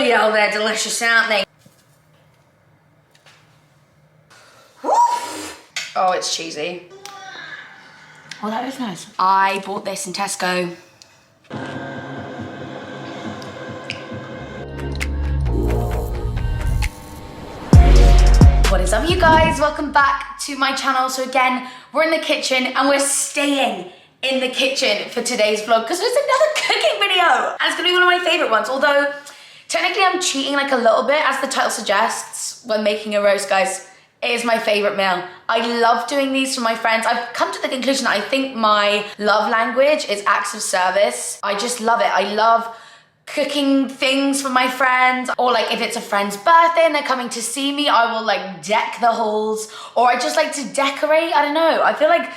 bloody hell, they're delicious, aren't they? Woo. Oh, it's cheesy. Oh, that is nice. I bought this in Tesco. What is up, you guys? Welcome back to my channel. So again, we're in the kitchen and we're staying in the kitchen for today's vlog because it's another cooking video and it's gonna be one of my favorite ones. Although technically I'm cheating like a little bit, as the title suggests, when making a roast, guys. It is my favorite meal. I love doing these for my friends. I've come to the conclusion that I think my love language is acts of service. I just love it. I love cooking things for my friends, or like if it's a friend's birthday and they're coming to see me, I will like deck the halls, or I just like to decorate. I don't know. I feel like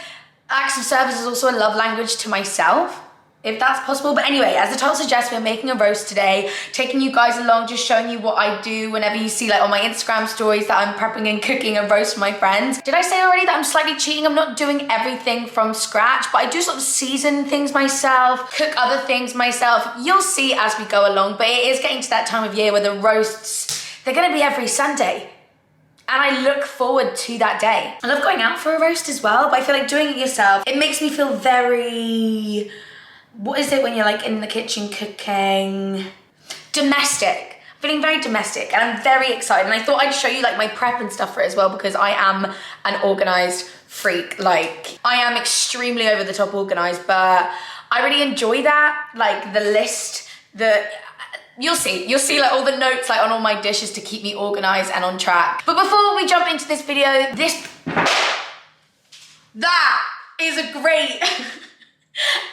acts of service is also a love language to myself, if that's possible. But anyway, as the title suggests, we're making a roast today, taking you guys along, just showing you what I do whenever you see like on my Instagram stories that I'm prepping and cooking a roast for my friends. Did I say already that I'm slightly cheating? I'm not doing everything from scratch, but I do sort of season things myself, cook other things myself. You'll see as we go along, but it is getting to that time of year where the roasts, they're gonna be every Sunday. And I look forward to that day. I love going out for a roast as well, but I feel like doing it yourself, it makes me feel very, what is it when you're like in the kitchen cooking? Domestic. Feeling very domestic, and I'm very excited. And I thought I'd show you like my prep and stuff for it as well, because I am an organized freak. Like, I am extremely over the top organized, but I really enjoy that. Like the list, you'll see like all the notes like on all my dishes to keep me organized and on track. But before we jump into this video, that is a great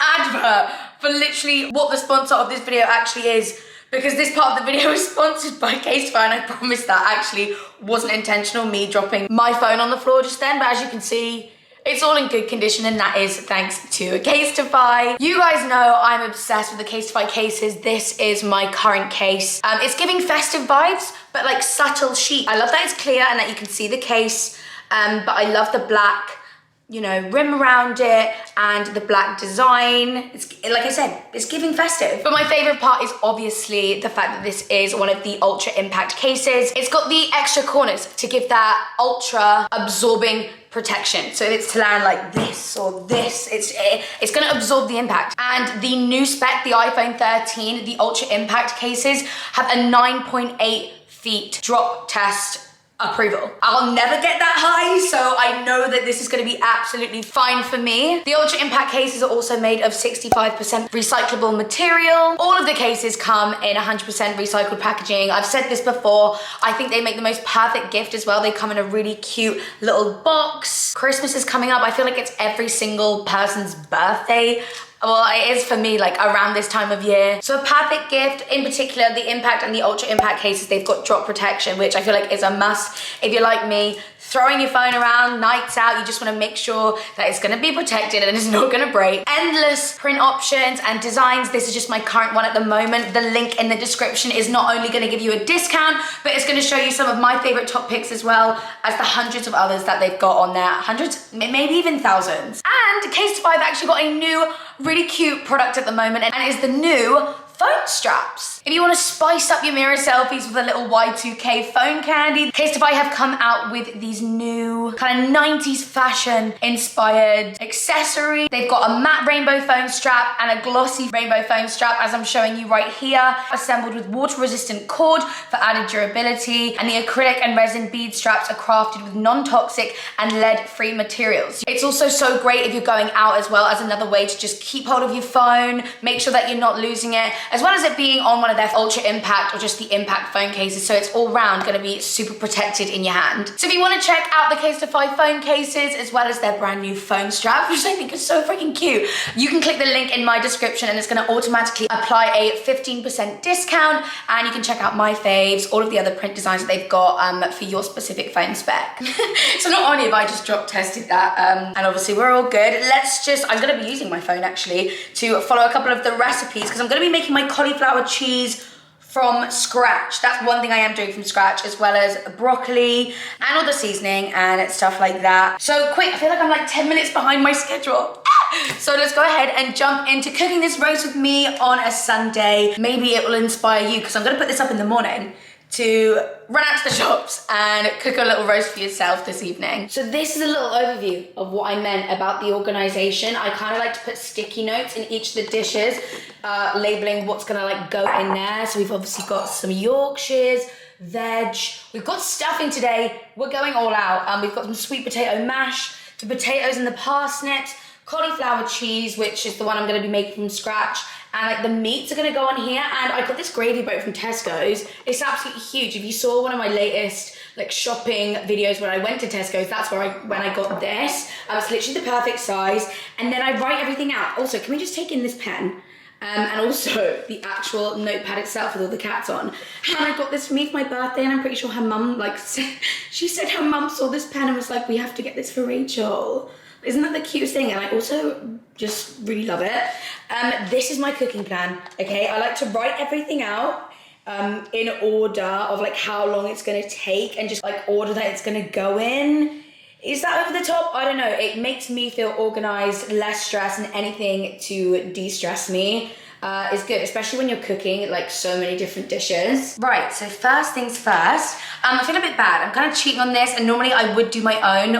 advert for literally what the sponsor of this video actually is, because this part of the video is sponsored by Cauliflower, and I promise that actually wasn't intentional, me dropping my phone on the floor just then, but as you can see, it's all in good condition, and that is thanks to Cauliflower. You guys know I'm obsessed with the Cauliflower cases. This is my current case. It's giving festive vibes, but like subtle chic. I love that it's clear and that you can see the case, but I love the black, you know, rim around it and the black design. It's, like I said, it's giving festive. But my favorite part is obviously the fact that this is one of the ultra impact cases. It's got the extra corners to give that ultra absorbing protection. So if it's to land like this or this, it's gonna absorb the impact. And the new spec, the iPhone 13, the ultra impact cases have a 9.8 feet drop test approval. I'll never get that high, so I know that this is going to be absolutely fine for me. The Ultra Impact cases are also made of 65% recyclable material. All of the cases come in 100% recycled packaging. I've said this before, I think they make the most perfect gift as well. They come in a really cute little box. Christmas is coming up. I feel like it's every single person's birthday. Well, it is for me, like around this time of year. So a perfect gift, in particular, the Impact and the Ultra Impact cases, they've got drop protection, which I feel like is a must. If you're like me, throwing your phone around, nights out, you just wanna make sure that it's gonna be protected and it's not gonna break. Endless print options and designs. This is just my current one at the moment. The link in the description is not only gonna give you a discount, but it's gonna show you some of my favorite top picks as well as the hundreds of others that they've got on there. Hundreds, maybe even thousands. And Casetify have actually got a new, really cute product at the moment, and it is the new phone straps. If you want to spice up your mirror selfies with a little Y2K phone candy, Casetify have come out with these new kind of 90s fashion inspired accessory. They've got a matte rainbow phone strap and a glossy rainbow phone strap, as I'm showing you right here, assembled with water resistant cord for added durability, and the acrylic and resin bead straps are crafted with non-toxic and lead-free materials. It's also so great if you're going out as well, as another way to just keep hold of your phone, make sure that you're not losing it, as well as it being on one of their Ultra Impact or just the Impact phone cases, so it's all round gonna be super protected in your hand. So if you wanna check out the Casetify phone cases as well as their brand new phone strap, which I think is so freaking cute, you can click the link in my description and it's gonna automatically apply a 15% discount, and you can check out my faves, all of the other print designs that they've got for your specific phone spec. So not only have I just drop tested that, and obviously we're all good, I'm gonna be using my phone actually to follow a couple of the recipes, because I'm gonna be making my cauliflower cheese from scratch. That's one thing I am doing from scratch, as well as broccoli and all the seasoning and stuff like that. So quick, I feel like I'm like 10 minutes behind my schedule. So let's go ahead and jump into cooking this roast with me on a Sunday. Maybe it will inspire you because I'm gonna put this up in the morning to run out to the shops and cook a little roast for yourself this evening. So this is a little overview of what I meant about the organization. I kind of like to put sticky notes in each of the dishes, labeling what's gonna like go in there. So we've obviously got some Yorkshires, veg, we've got stuffing today. We're going all out. We've got some sweet potato mash, the potatoes and the parsnips, cauliflower cheese, which is the one I'm gonna be making from scratch, and like the meats are gonna go on here. And I got this gravy boat from Tesco's. It's absolutely huge. If you saw one of my latest like shopping videos when I went to Tesco's, that's where when I got this. It's literally the perfect size. And then I write everything out. Also, can we just take in this pen? And also the actual notepad itself with all the cats on. And I got this for me for my birthday, and I'm pretty sure her mum like she said her mum saw this pen and was like, we have to get this for Rachel. Isn't that the cutest thing? And I also just really love it. This is my cooking plan, okay? I like to write everything out in order of like how long it's gonna take and just like order that it's gonna go in. Is that over the top? I don't know. It makes me feel organized, less stress, and anything to de-stress me is good, especially when you're cooking like so many different dishes. Right, so first things first, I feel a bit bad. I'm kind of cheating on this, and normally I would do my own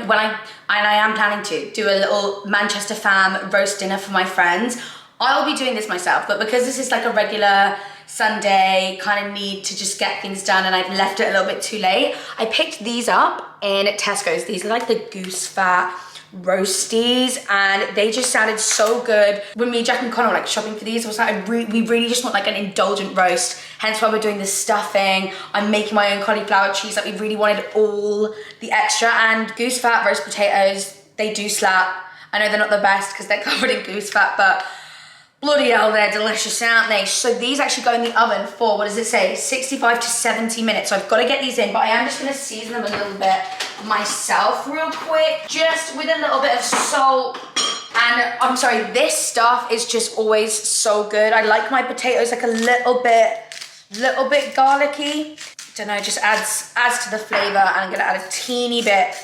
and I am planning to do a little Manchester fam roast dinner for my friends. I'll be doing this myself, but because this is like a regular Sunday, kind of need to just get things done, and I've left it a little bit too late, I picked these up in Tesco's. These are like the goose fat roasties, and they just sounded so good. When me, Jack and Connor were like shopping for these, I was like, we really just want like an indulgent roast, hence why we're doing the stuffing. I'm making my own cauliflower cheese, like we really wanted all the extra. And goose fat roast potatoes, they do slap. I know they're not the best because they're covered in goose fat, but bloody hell, they're delicious, aren't they? So these actually go in the oven for, what does it say, 65 to 70 minutes. So I've got to get these in, but I am just gonna season them a little bit myself real quick, just with a little bit of salt. And I'm sorry, this stuff is just always so good. I like my potatoes like a little bit garlicky. Don't know, it just adds to the flavor. And I'm gonna add a teeny bit,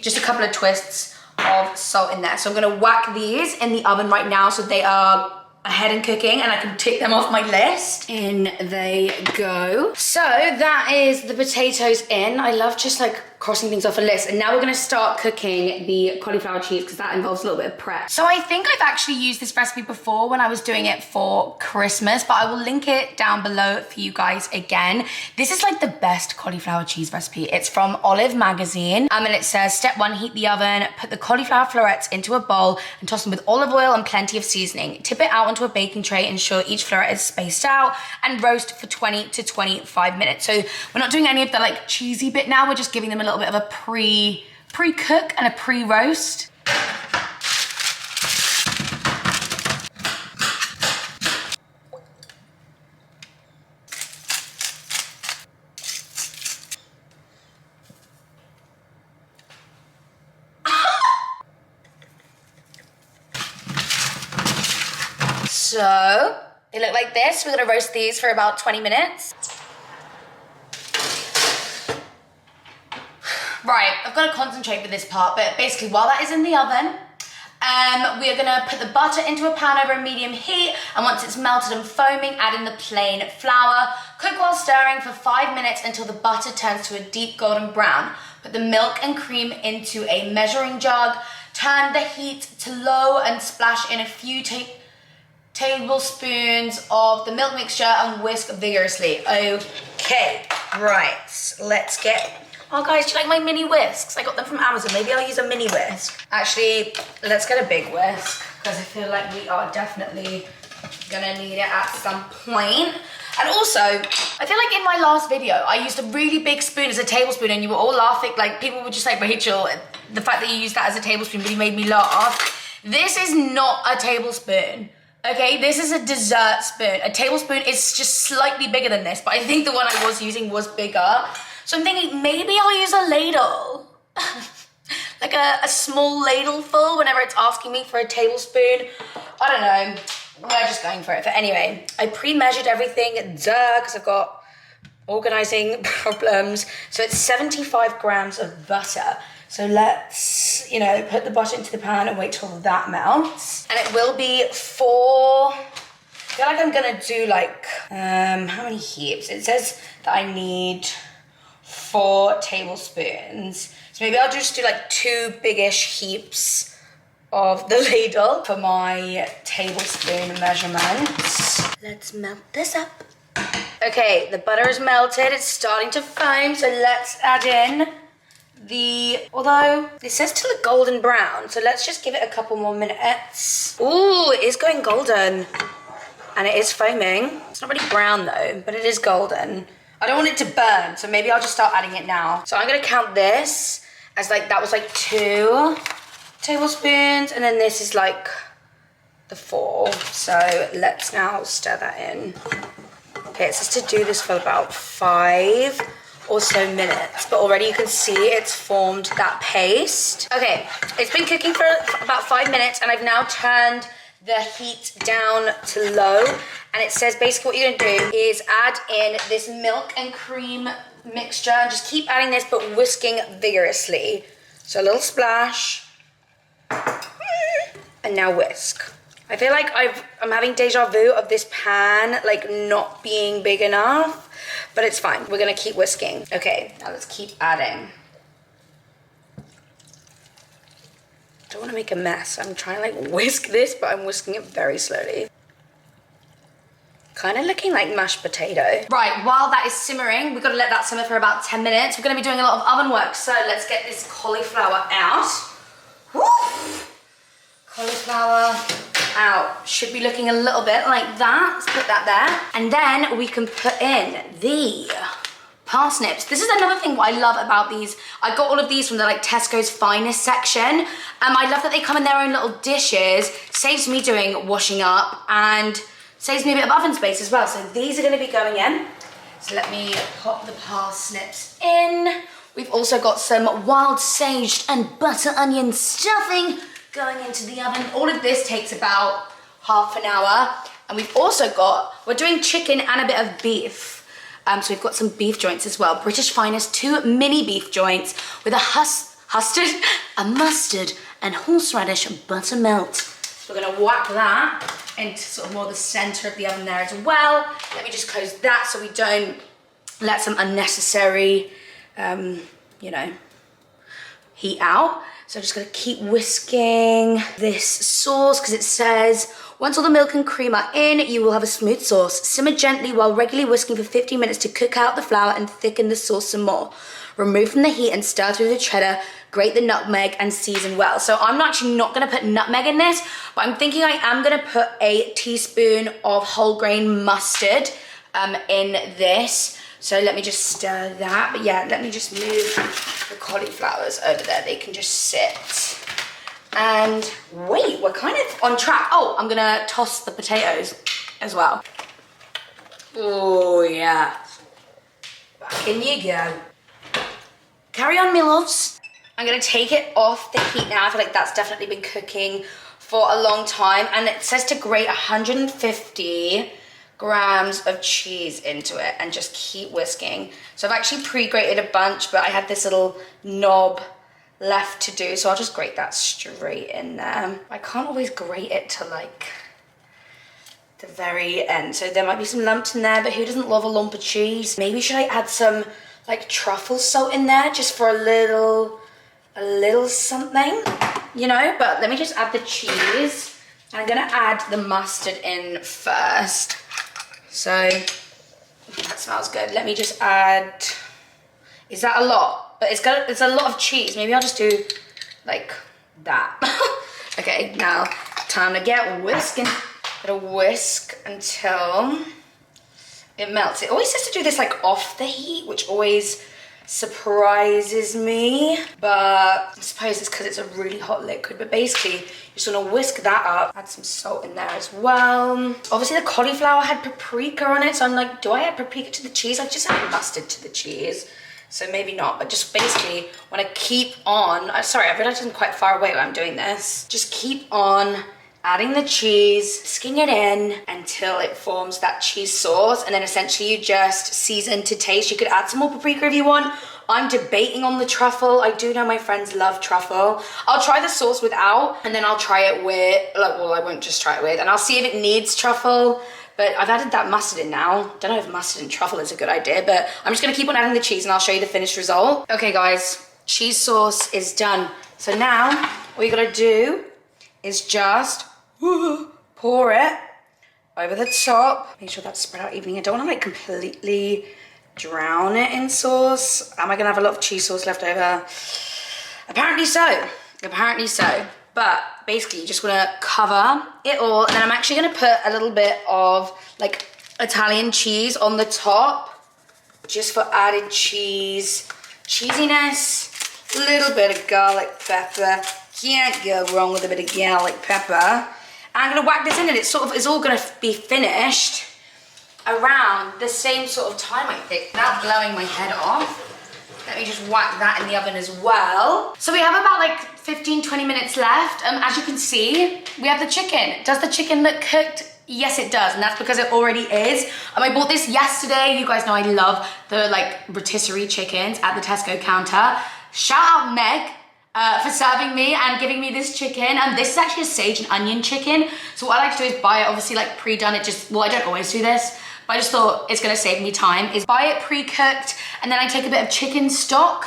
just a couple of twists of salt in there. So I'm gonna whack these in the oven right now so they are ahead and cooking, and I can tick them off my list. In they go. So that is the potatoes in. I love just like crossing things off a list. And now we're gonna start cooking the cauliflower cheese because that involves a little bit of prep. So I think I've actually used this recipe before when I was doing it for Christmas, but I will link it down below for you guys again. This is like the best cauliflower cheese recipe. It's from Olive Magazine. And it says, step 1, heat the oven, put the cauliflower florets into a bowl and toss them with olive oil and plenty of seasoning. Tip it out onto a baking tray, ensure each floret is spaced out, and roast for 20 to 25 minutes. So we're not doing any of the like cheesy bit now, we're just giving them a little bit of a pre-cook and a pre-roast. So they look like this. We're gonna roast these for about 20 minutes. Right, I've got to concentrate with this part, but basically while that is in the oven, we are gonna put the butter into a pan over a medium heat, and once it's melted and foaming, add in the plain flour. Cook while stirring for 5 minutes until the butter turns to a deep golden brown. Put the milk and cream into a measuring jug. Turn the heat to low and splash in a few tablespoons of the milk mixture and whisk vigorously. Okay, right, let's get... Oh guys, do you like my mini whisks? I got them from Amazon. Maybe I'll use a mini whisk. Actually, let's get a big whisk because I feel like we are definitely gonna need it at some point. And also, I feel like in my last video, I used a really big spoon as a tablespoon and you were all laughing. Like people were just like, Rachel, the fact that you used that as a tablespoon really made me laugh. This is not a tablespoon. Okay, this is a dessert spoon. A tablespoon is just slightly bigger than this, but I think the one I was using was bigger. So I'm thinking maybe I'll use a ladle. Like a small ladle full whenever it's asking me for a tablespoon. I don't know, we're just going for it. But anyway, I pre-measured everything, because I've got organizing problems. So it's 75 grams of butter. So let's, you know, put the butter into the pan and wait till that melts. And it will be I feel like I'm gonna do like, how many heaps? It says that I need 4 tablespoons. So maybe I'll just do like 2 biggish heaps of the ladle for my tablespoon measurements. Let's melt this up. Okay, the butter is melted. It's starting to foam, so let's add in although it says to look golden brown, so let's just give it a couple more minutes. Ooh, it is going golden. And it is foaming. It's not really brown though, but it is golden. I don't want it to burn, so maybe I'll just start adding it now. So I'm gonna count this as like, that was like 2 tablespoons, and then this is like the 4. So let's now stir that in. Okay, it says to do this for about 5 or so minutes, but already you can see it's formed that paste. Okay, it's been cooking for about 5 minutes, and I've now turned the heat down to low, and it says basically what you're gonna do is add in this milk and cream mixture and just keep adding this but whisking vigorously. So a little splash, and now whisk. I feel like I'm having deja vu of this pan like not being big enough, but it's fine. We're gonna keep whisking. Okay, now let's keep adding. I don't want to make a mess. I'm trying to like whisk this, but I'm whisking it very slowly. Kind of looking like mashed potato. Right, while that is simmering, we've got to let that simmer for about 10 minutes. We're going to be doing a lot of oven work, so let's get this cauliflower out. Woo! Cauliflower out. Should be looking a little bit like that. Let's put that there. And then we can put in the parsnips. This is another thing what I love about these. I got all of these from the like Tesco's finest section. I love that they come in their own little dishes. Saves me doing washing up and saves me a bit of oven space as well. So these are going to be going in. So let me pop the parsnips in. We've also got some wild sage and butter onion stuffing going into the oven. All of this takes about half an hour. And we've also got, we're doing chicken and a bit of beef. So we've got some beef joints as well. British Finest 2 mini beef joints with a mustard and horseradish butter melt. So we're gonna whack that into sort of more the center of the oven there as well. Let me just close that so we don't let some unnecessary, you know, heat out. So I'm just gonna keep whisking this sauce because it says, once all the milk and cream are in, you will have a smooth sauce. Simmer gently while regularly whisking for 15 minutes to cook out the flour and thicken the sauce some more. Remove from the heat and stir through the cheddar, grate the nutmeg and season well. So I'm actually not gonna put nutmeg in this, but I'm thinking I am gonna put a teaspoon of whole grain mustard in this. So let me just stir that. But yeah, let me just move the cauliflowers over there. They can just sit. And wait, we're kind of on track. Oh, I'm gonna toss the potatoes as well. Oh yeah. Back in you go. Carry on, my loves. I'm gonna take it off the heat now. I feel like that's definitely been cooking for a long time. And it says to grate 150 grams of cheese into it and just keep whisking. So I've actually pre-grated a bunch, but I had this little knob left to do, so I'll just grate that straight in there. I can't always grate it to like the very end, so there might be some lumps in there, but who doesn't love a lump of cheese? Maybe should I add some like truffle salt in there just for a little something, you know? But let me just add the cheese. I'm gonna add the mustard in first. So that smells good. Let me just add, is that a lot? But it's a lot of cheese. Maybe I'll just do like that. Okay, now time to get whisking. Gotta whisk until it melts. It always says to do this like off the heat, which always surprises me. But I suppose it's because it's a really hot liquid. But basically, you're just gonna whisk that up. Add some salt in there as well. Obviously the cauliflower had paprika on it, so I'm like, do I add paprika to the cheese? I've just added mustard to the cheese. So maybe not, but just basically want to keep on, sorry, I realized I'm quite far away when I'm doing this. Just keep on adding the cheese, whisking it in until it forms that cheese sauce, and then essentially you just season to taste. You could add some more paprika if you want. I'm debating on the truffle. I do know my friends love truffle. I'll try the sauce without, and then I'll try it with, like, well, I won't just try it with, and I'll see if it needs truffle. But I've added that mustard in now. Don't know if mustard and truffle is a good idea, but I'm just gonna keep on adding the cheese and I'll show you the finished result. Okay guys, cheese sauce is done. So now, all you gotta do is just pour it over the top. Make sure that's spread out evenly. I don't wanna like completely drown it in sauce. Am I gonna have a lot of cheese sauce left over? Apparently so, apparently so. But basically you just wanna cover it all, and then I'm actually gonna put a little bit of like Italian cheese on the top, just for added cheesiness. A little bit of garlic pepper. Can't go wrong with a bit of garlic pepper. And I'm gonna whack this in, and it sort of is all gonna be finished around the same sort of time, I think, without blowing my head off. Let me just whack that in the oven as well. So we have about like 15-20 minutes left. As you can see, we have the chicken. Does the chicken look cooked? Yes, it does, and that's because it already is. I bought this yesterday. You guys know I love the like rotisserie chickens at the Tesco counter. Shout out Meg for serving me and giving me this chicken. And this is actually a sage and onion chicken. So what I like to do is buy it obviously like pre-done. It just, well, I don't always do this, but I just thought it's gonna save me time, is buy it pre-cooked, and then I take a bit of chicken stock.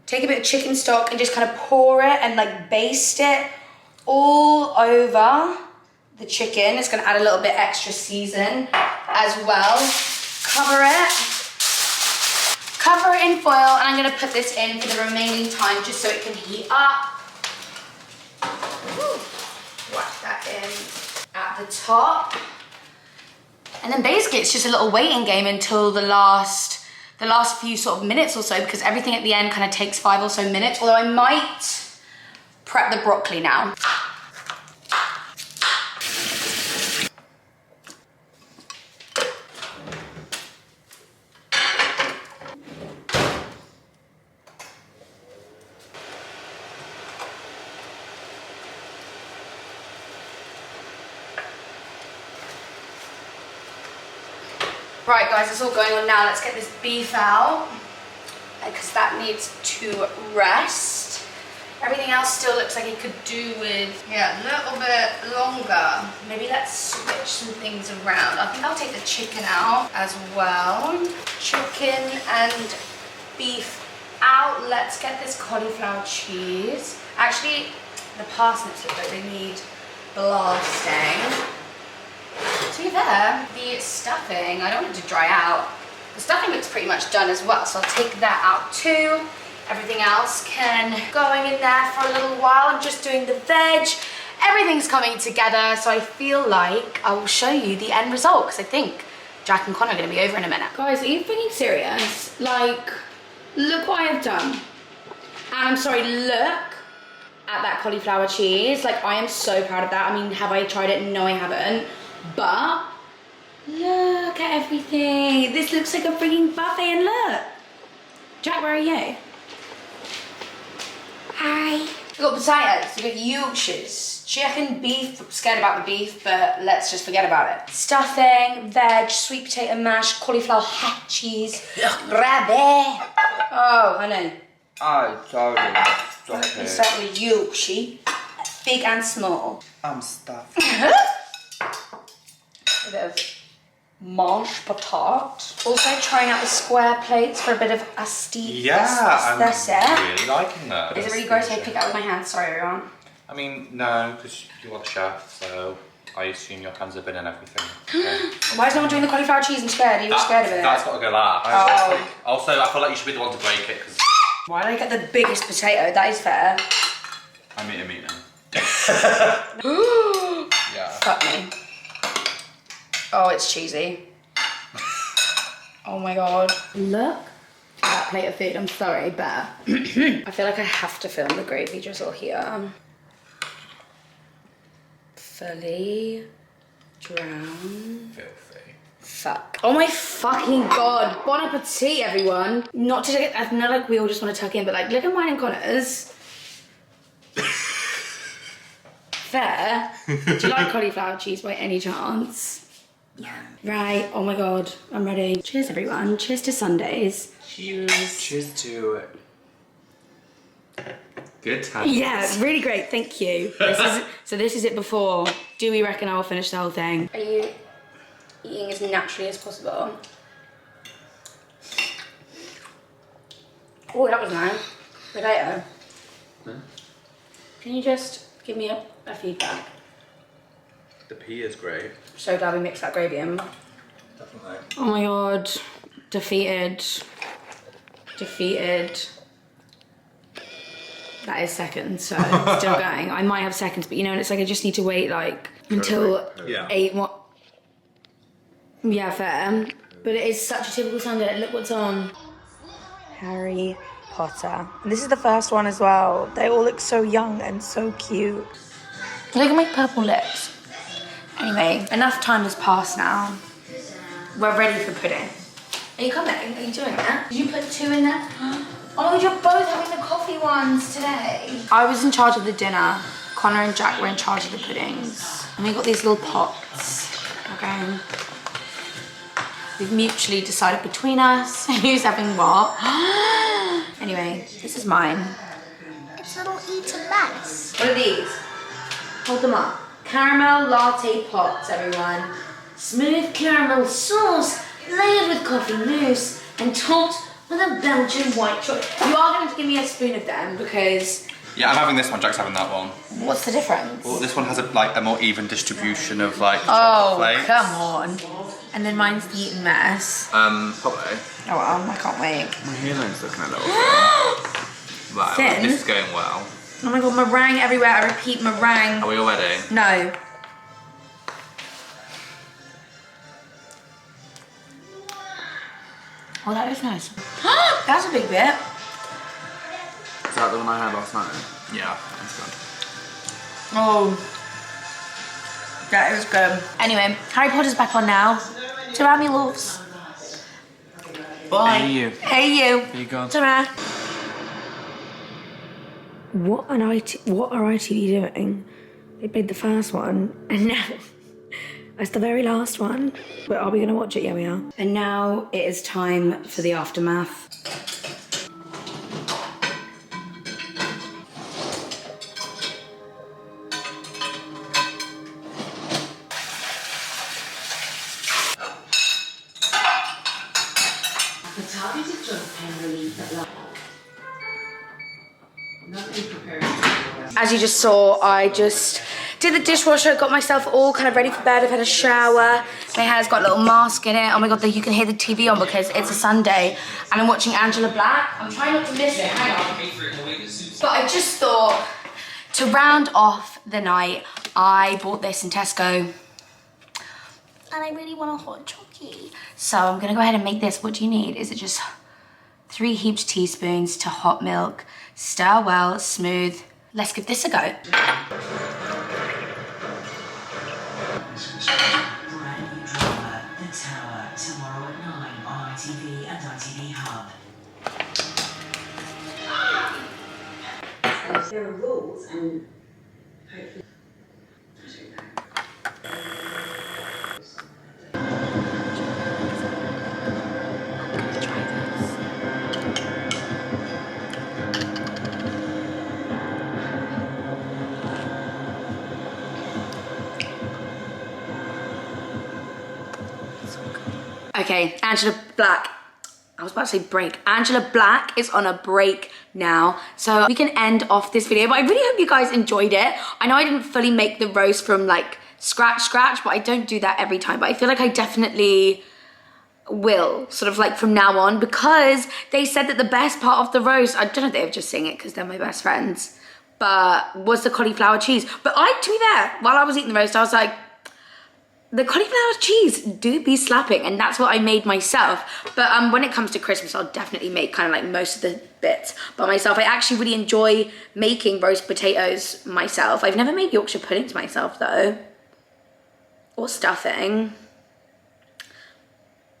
Take a bit of chicken stock and just kind of pour it and like baste it all over the chicken. It's gonna add a little bit extra season as well. Cover it in foil, and I'm gonna put this in for the remaining time just so it can heat up. Whack that in at the top. And then basically it's just a little waiting game until the last few sort of minutes or so, because everything at the end kind of takes 5 or so minutes, although I might prep the broccoli now. Right guys, it's all going on now. Let's get this beef out, because that needs to rest. Everything else still looks like it could do with, yeah, a little bit longer. Maybe let's switch some things around. I think I'll take the chicken out as well. Chicken and beef out. Let's get this cauliflower cheese. Actually, the parsnips look like they need blasting. To be fair, the stuffing, I don't want it to dry out. The stuffing looks pretty much done as well, so I'll take that out too. Everything else can going in there for a little while. I'm just doing the veg. Everything's coming together, so I feel like I will show you the end result, because I think Jack and Connor are going to be over in a minute. Guys, are you freaking serious? Like, look what I have done. And I'm sorry, look at that cauliflower cheese. Like, I am so proud of that. I mean, have I tried it? No, I haven't. But look at everything. This looks like a freaking buffet, and look. Jack, where are you? Hi. We've got potatoes, we've got Yorkshires, chicken, beef. I'm scared about the beef, but let's just forget about it. Stuffing, veg, sweet potato mash, cauliflower hat cheese, rabbit. Oh, honey. Oh, sorry. Stop it. Let's start with Yorkshire, big and small. I'm stuffed. A bit of mashed potato. Also trying out the square plates for a bit of aesthetic. Yeah, I'm really liking that. Is it really gross if I pick it up with my hands? Sorry, everyone. I mean, no, because you're the chef, so I assume your hands have been in everything. So. Why is no one doing the cauliflower cheese? I'm scared. Are you scared of it? That's got to go last. Oh. Also, I feel like you should be the one to break it. Cause why did I get the biggest potato? That is fair. I'm eating meat now. Yeah. Fuck me. Oh, it's cheesy. Oh my god. Look at that plate of food. I'm sorry, but I feel like I have to film the gravy drizzle here. Fully drown. Filthy. Fuck. Oh my fucking god. Bon appetit, everyone. Not to take it, not like we all just want to tuck in, but like, look at mine and Connor's. Fair. Do you like cauliflower cheese by any chance? Yeah. Right, oh my God, I'm ready. Cheers everyone, cheers to Sundays. Cheers. Cheers to good times. Yeah, really great, thank you. This is it before. Do we reckon I will finish the whole thing? Are you eating as naturally as possible? Oh, that was nice. Potato. Can you just give me a feedback? The pea is great. So glad we mixed that gravy in. Definitely. Oh my God, defeated. That is seconds, so it's still going. I might have seconds, but you know, and it's like I just need to wait like until 8. What? Yeah, fair. But it is such a typical Sunday. Look what's on. Harry Potter. And this is the first one as well. They all look so young and so cute. Look at my purple lips. Anyway, enough time has passed now. We're ready for pudding. Are you coming? Are you doing that? Did you put 2 in there? Oh my God, you're both having the coffee ones today. I was in charge of the dinner. Connor and Jack were in charge of the puddings. And we got these little pots, okay? We've mutually decided between us who's having what. Anyway, this is mine. It's little eaten mess. What are these? Hold them up. Caramel latte pots, everyone. Smooth caramel sauce, layered with coffee mousse, and topped with a Belgian white chocolate. You are going to give me a spoon of them because... Yeah, I'm having this one, Jack's having that one. What's the difference? Well, this one has a more even distribution of like chocolate flakes. Come on. And then mine's the eaten mess. Probably. Oh well, I can't wait. My hairline's looking a little thin. Wow, Thin? this is going well. Oh my God, meringue everywhere. I repeat, meringue. Are we all ready? No. Oh, that is nice. That's a big bit. Is that the one I had last night? Yeah, that's good. Oh. That is good. Anyway, Harry Potter's back on now. Ta-ra, me loves. Bye. Hey you. Hey you. Here you go. Ta-ra. What are ITV doing? They played the first one, and now it's the very last one. But are we gonna watch it? Yeah, we are. And now it is time for the aftermath. The targeted drug pain relief that As you just saw, I just did the dishwasher, got myself all kind of ready for bed. I've had a shower. My hair's got a little mask in it. Oh my God, you can hear the TV on because it's a Sunday and I'm watching Angela Black. I'm trying not to miss it, hang on. But I just thought, to round off the night, I bought this in Tesco. And I really want a hot chocolate. So I'm gonna go ahead and make this. What do you need? Is it just 3 heaped teaspoons to hot milk, stir well, smooth. Let's give this a go. Brand new drama, The Tower, tomorrow at 9 on ITV and ITV Hub. There are rules and hopefully... Okay, Angela Black. I was about to say break. Angela Black is on a break now. So we can end off this video, but I really hope you guys enjoyed it. I know I didn't fully make the roast from like scratch, but I don't do that every time. But I feel like I definitely will, sort of like from now on, because they said that the best part of the roast, I don't know if they were just saying it because they're my best friends, but was the cauliflower cheese. But to be fair, while I was eating the roast, I was like, the cauliflower cheese do be slapping, and that's what I made myself. But when it comes to Christmas, I'll definitely make kind of like most of the bits by myself. I actually really enjoy making roast potatoes myself. I've never made Yorkshire puddings myself though, or stuffing.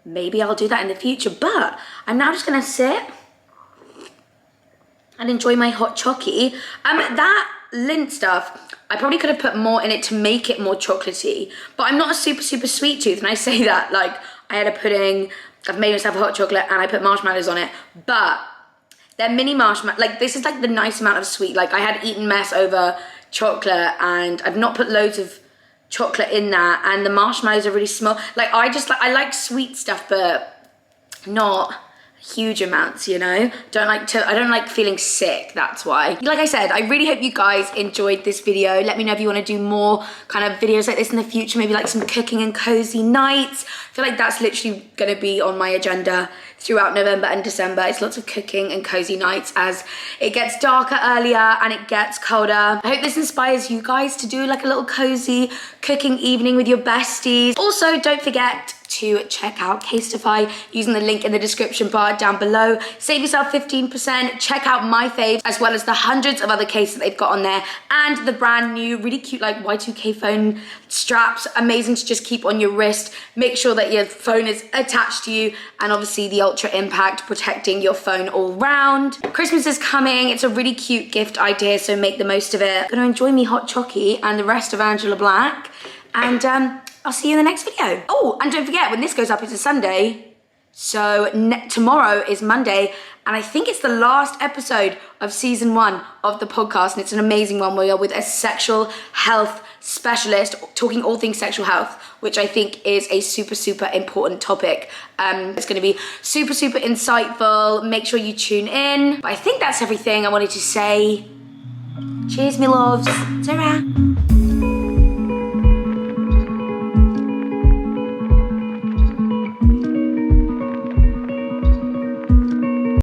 Maybe I'll do that in the future, but I'm now just gonna sit and enjoy my hot chocky. That Lindt stuff, I probably could have put more in it to make it more chocolatey, but I'm not a super sweet tooth, and I say that like I had a pudding, I've made myself a hot chocolate and I put marshmallows on it, but they're mini marshmallows, like this is like the nice amount of sweet. Like I had eaten mess over chocolate and I've not put loads of chocolate in that, and the marshmallows are really small. Like I like sweet stuff, but not huge amounts, you know? I don't like feeling sick, that's why. Like I said, I really hope you guys enjoyed this video. Let me know if you want to do more kind of videos like this in the future, maybe like some cooking and cozy nights. I feel like that's literally going to be on my agenda throughout November and December. It's lots of cooking and cozy nights as it gets darker earlier and it gets colder. I hope this inspires you guys to do like a little cozy cooking evening with your besties. Also, don't forget to check out Casetify using the link in the description bar down below. Save yourself 15%. Check out my faves as well as the hundreds of other cases that they've got on there, and the brand new really cute like Y2K phone straps. Amazing to just keep on your wrist. Make sure that your phone is attached to you, and obviously the Ultra Impact protecting your phone all round. Christmas is coming. It's a really cute gift idea, so make the most of it. Gonna enjoy me hot chocky and the rest of Angela Black, and I'll see you in the next video. Oh, and don't forget, when this goes up, it's a Sunday. So tomorrow is Monday, and I think it's the last episode of season 1 of the podcast, and it's an amazing one. We are with a sexual health specialist, talking all things sexual health, which I think is a super important topic. It's gonna be super insightful. Make sure you tune in. But I think that's everything I wanted to say. Cheers, me loves. Ta-ra.